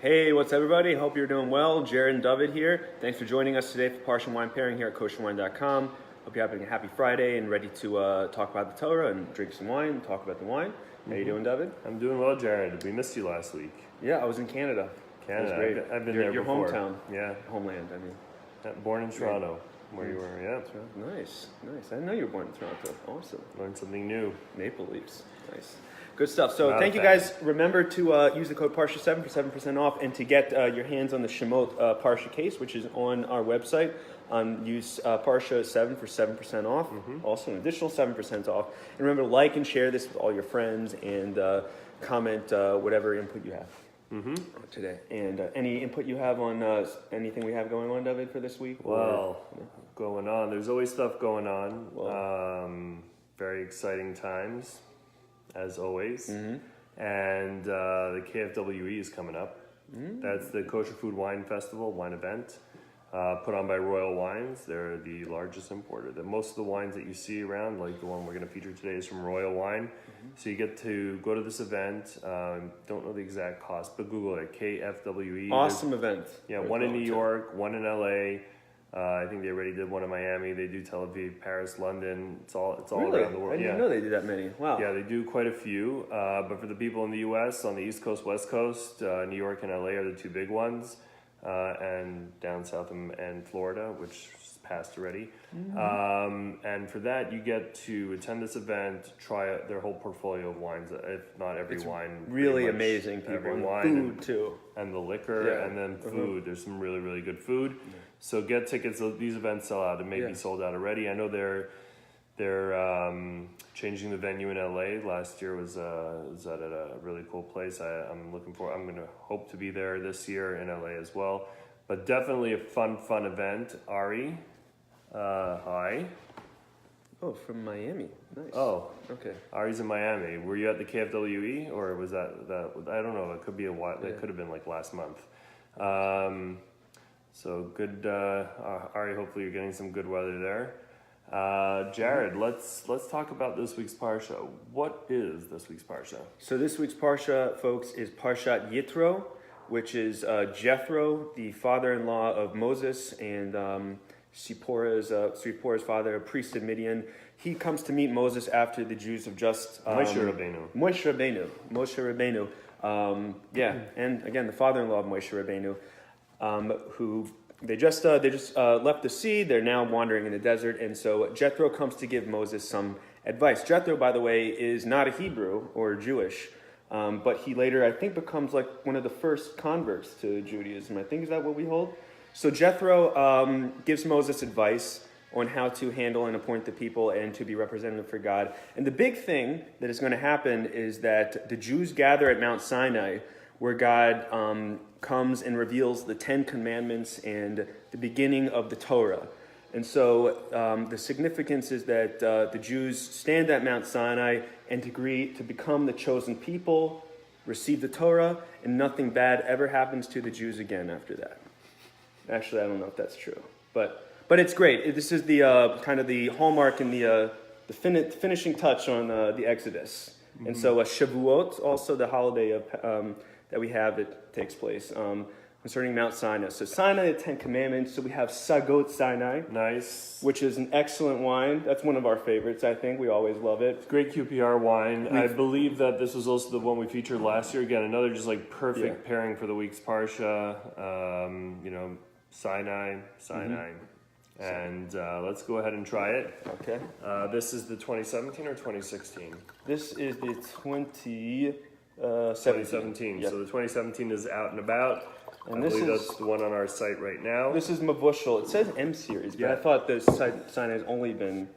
Hey, what's everybody? Hope you're doing well. Jared and David here. Thanks for joining us today for Parsha wine pairing here at Kosherwine.com. Hope you're having a happy Friday and ready to talk about the Torah and drink some wine and talk about the wine. How you doing, David? I'm doing well, Jared. We missed you last week. Yeah, I was in Canada. Canada. It was great. I've been your, there your before. hometown. Yeah. Homeland, I mean. Born in Toronto, where you were, yeah. Nice. I didn't know you were born in Toronto. Awesome. Learned something new. Maple Leafs. Nice. Good stuff. So Not thank you bad. guys. Remember to use the code Parsha7 for 7% off and to get your hands on the Shemot Parsha case, which is on our website. Use Parsha7 for 7% off. Also an additional 7% off. And remember to like and share this with all your friends and comment whatever input you have today. And any input you have on anything we have going on, David, for this week? Well, going on. There's always stuff going on. Very exciting times, as always. And the KFWE is coming up. That's the Kosher Food Wine Festival, wine event, put on by Royal Wines. They're the largest importer. Most of the wines that you see around, like the one we're going to feature today, is from Royal Wine. So you get to go to this event. Don't know the exact cost, but Google it, KFWE. Awesome event. Yeah, one in New York, one in LA. I think they already did one in Miami. They do Tel Aviv, Paris, London. It's all Really? around the world. I didn't know they did that many. Wow. Yeah, they do quite a few. But for the people in the U.S., on the East Coast, West Coast, New York and LA are the two big ones. And down south and Florida, which is passed already. And for that, you get to attend this event, try their whole portfolio of wines, if not every wine. Really amazing people. Every And wine food, too. And the liquor, and then food. There's some really, really good food. So get tickets. These events sell out. It may be sold out already. I know they're changing the venue in LA. Last year was at a really cool place. I'm going to hope to be there this year in LA as well. But definitely a fun event. Ari, hi. Oh, from Miami. Nice. Oh, okay. Ari's in Miami. Were you at the KFWE or was that I don't know. It could be a while. It could have been like last month. So good, Ari. Hopefully you're getting some good weather there. Jared, let's talk about this week's Parsha. What is this week's Parsha? So this week's Parsha, folks, is Parshat Yitro, which is Jethro, the father-in-law of Moses, and Zipporah's father, a priest of Midian. He comes to meet Moses after the Jews have just... Moshe Rabbeinu. And again, the father-in-law of Moshe Rabbeinu, who... They just left the sea. They're now wandering in the desert, and so Jethro comes to give Moses some advice. Jethro, by the way, is not a Hebrew or Jewish, but he later, I think, becomes like one of the first converts to Judaism. I think, is that what we hold? So Jethro gives Moses advice on how to handle and appoint the people and to be representative for God. And the big thing that is going to happen is that the Jews gather at Mount Sinai, where God comes and reveals the 10 Commandments and the beginning of the Torah. And so the significance is that the Jews stand at Mount Sinai and agree to become the chosen people, receive the Torah, and nothing bad ever happens to the Jews again after that. Actually, I don't know if that's true. But it's great. This is the kind of the hallmark and the finishing touch on the Exodus. And so Shavuot, also the holiday of... that we have that takes place concerning Mount Sinai. So Sinai, the 10 Commandments. So we have Psagot Sinai. Nice. Which is an excellent wine. That's one of our favorites, I think. We always love it. Great QPR wine. I believe that this was also the one we featured last year. Again, another just like perfect pairing for the week's Parsha. Sinai. And let's go ahead and try it. Okay. This is the 2017 or 2016? This is the 2017. Yep. So the 2017 is out and about. And I believe that's the one on our site right now. This is Mavushal. It says M series, but I thought the sign has only been.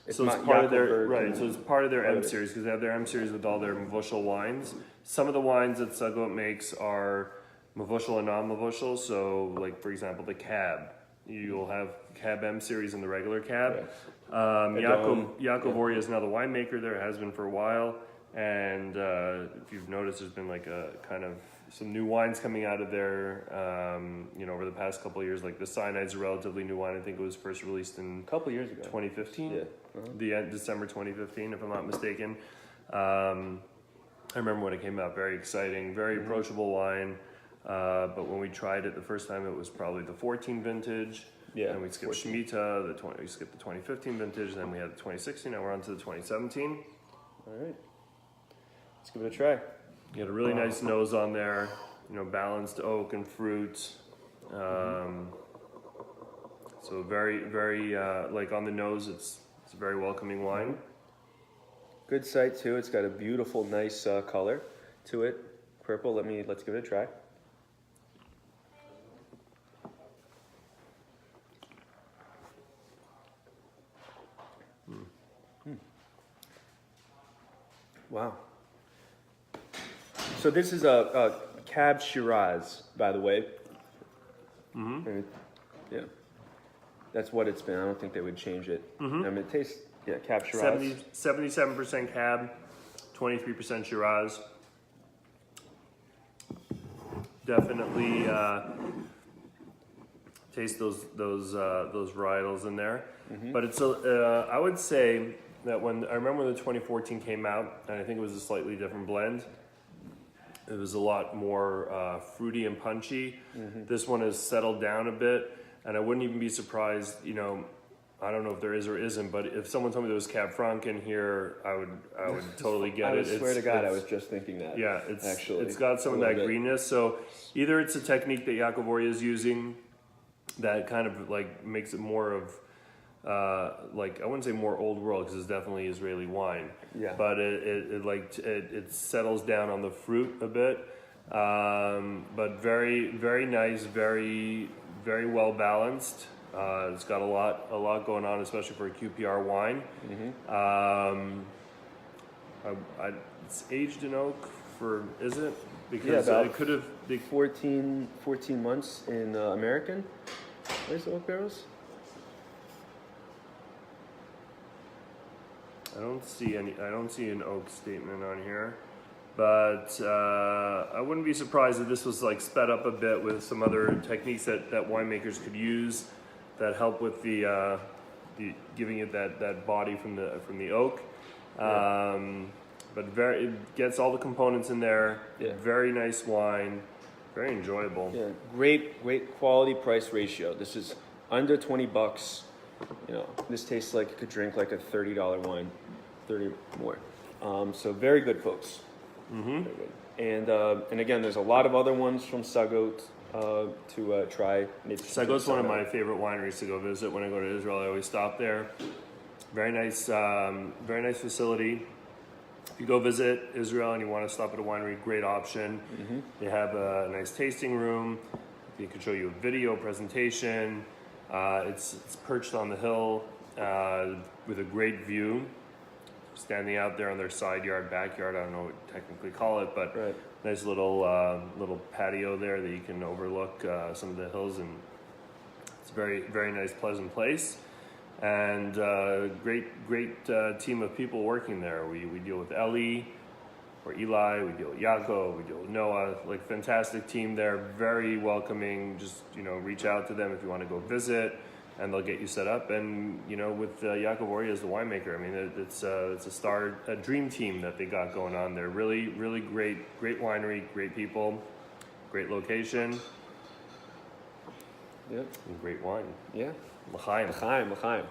So it's part of their So it's part of their M series because they have their M series with all their Mavushal wines. Some of the wines that Psagot makes are Mavushal and non-Mavushal. So, like for example, the Cab. You'll have Cab M series and the regular Cab. Yaakov Ori is now the winemaker there. It has been for a while. And if you've noticed, there's been like a kind of some new wines coming out of there, over the past couple of years. Like the Sinai is a relatively new wine. I think it was first released in a couple years ago, 2015. Yeah, the end December 2015, if I'm not mistaken. I remember when it came out. Very exciting, very approachable wine. But when we tried it the first time, it was probably the 14 vintage. Yeah, And we skipped 14. Shemitah, we skipped the 2015 vintage, then we had the 2016, now we're on to the 2017. All right. Let's give it a try. You had a really nice nose on there, balanced oak and fruit. So very, very, like on the nose, it's a very welcoming wine. Good sight too. It's got a beautiful, nice color to it. Purple. Let's give it a try. Wow. So this is a Cab Shiraz, by the way. And yeah, that's what it's been. I don't think they would change it. I mean, it tastes, Cab Shiraz. 77% Cab, 23% Shiraz. Definitely taste those varietals in there. But it's I would say that when I remember when the 2014 came out, and I think it was a slightly different blend. It was a lot more fruity and punchy. This one has settled down a bit, and I wouldn't even be surprised. I don't know if there is or isn't, but if someone told me there was Cab Franc in here, I would totally get it. I swear to God, I was just thinking that. Yeah, actually, it's got some of that greenness. So either it's a technique that Yaakov Oria is using that kind of like makes it more of like I wouldn't say more old world because it's definitely Israeli wine. Yeah. But it settles down on the fruit a bit, but very very nice, very very well balanced. It's got a lot going on, especially for a QPR wine. It's aged in oak is it? Because it could have 14 months in American. Where's the oak barrels? I don't see an oak statement on here, but I wouldn't be surprised if this was like sped up a bit with some other techniques that winemakers could use that help with the giving it that body from the oak. But it gets all the components in there. Yeah. Very nice wine, very enjoyable. Yeah, great quality price ratio. This is under $20. This tastes like you could drink like a $30 wine, 30 more. So very good, folks. Very good. And again, there's a lot of other ones from Psagot to try. Sagot's one of my favorite wineries to go visit when I go to Israel. I always stop there. Very nice facility. If you go visit Israel and you want to stop at a winery, great option. They have a nice tasting room. They can show you a video presentation. It's perched on the hill with a great view. Standing out there on their side yard, backyard, I don't know what you technically call it, but nice little patio there that you can overlook some of the hills, and it's a very, very nice, pleasant place. And great team of people working there. We deal with Eli, or Eli, we deal with Yaakov, we deal with Noah, like fantastic team there, very welcoming. Just, reach out to them if you want to go visit, and they'll get you set up. And, with Yaakov Oria as the winemaker, I mean, it's a dream team that they got going on there. Really, really great winery, great people, great location. Yep. And great wine. Yeah. L'chaim. L'chaim.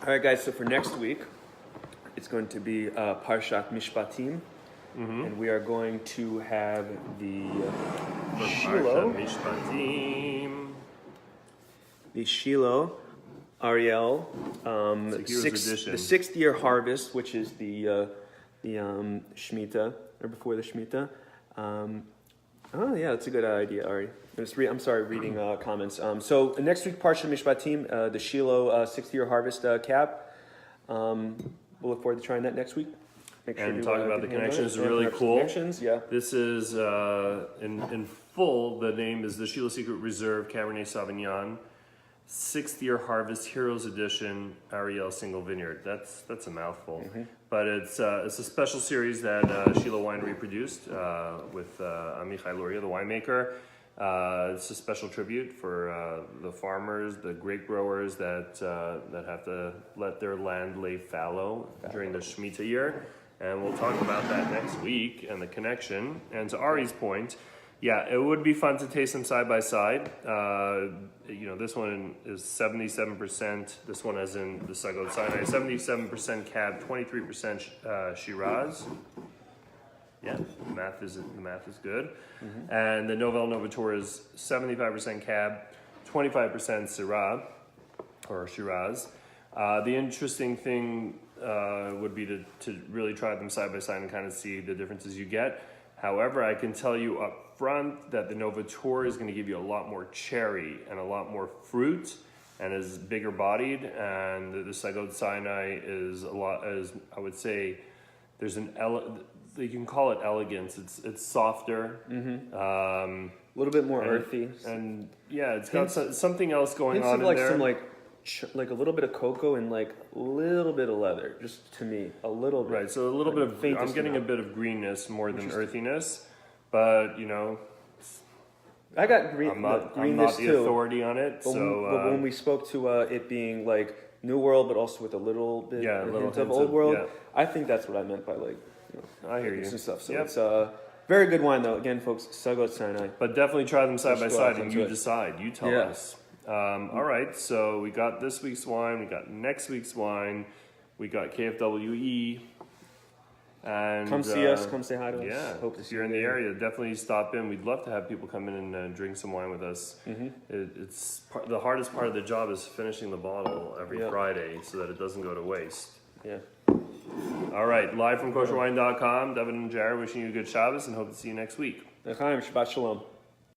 All right, guys, so for next week, it's going to be Parshat Mishpatim, and we are going to have the Shiloh. Parshat Mishpatim. The Shiloh, Ariel, the 6th year harvest, which is the Shemitah, or before the Shemitah. Oh yeah, that's a good idea, Ari. Reading comments. So next week, Parsha Mishpatim, the Shiloh 6th year harvest cap. We'll look forward to trying that next week. Make sure and talk about the connections is really cool. Yeah. This is in full. The name is the Shiloh Secret Reserve Cabernet Sauvignon 6th year harvest Heroes Edition Ariel Single Vineyard. That's a mouthful, but it's a special series that Shiloh Winery produced with Amichai Luria, the winemaker. It's a special tribute for the farmers, the grape growers that have to let their land lay fallow during the Shemitah year. And we'll talk about that next week and the connection. And to Ari's point, Yeah, it would be fun to taste them side by side. This one is 77%. This one, as in the Psagot Sinai, 77% cab, 23% Shiraz. Yeah, the math is good. Mm-hmm. And the Novel Novator is 75% cab, 25% Syrah or Shiraz. The interesting thing would be to really try them side by side and kind of see the differences you get. However, I can tell you up front that the Novator is going to give you a lot more cherry and a lot more fruit and is bigger bodied, and the Psagot Sinai is I would say, there's you can call it elegance. It's softer, a little bit more earthy, and yeah, it's got something else going on like in there. Some like a little bit of cocoa and like a little bit of leather, just to me, a little bit. Right, so a little bit of I'm getting a bit of greenness more than earthiness, but I got greenness I'm not the too, authority on it. But when we spoke to it being like New World, but also with a little bit hint of Old World, I think that's what I meant by I hear you and stuff. So it's a very good wine, though. Again, folks, Psagot Sinai. But definitely try them side by side, and you decide. You tell us. All right, so we got this week's wine, we got next week's wine, we got KFWE, and come see us, come say hi to us. Yeah, hope if you're in the area, definitely stop in. We'd love to have people come in and drink some wine with us. Mm-hmm. It's the hardest part of the job is finishing the bottle every Friday so that it doesn't go to waste. Yeah. All right, live from Kosherwine.com, David and Jared wishing you a good Shabbos and hope to see you next week. L'chaim, Shabbat Shalom.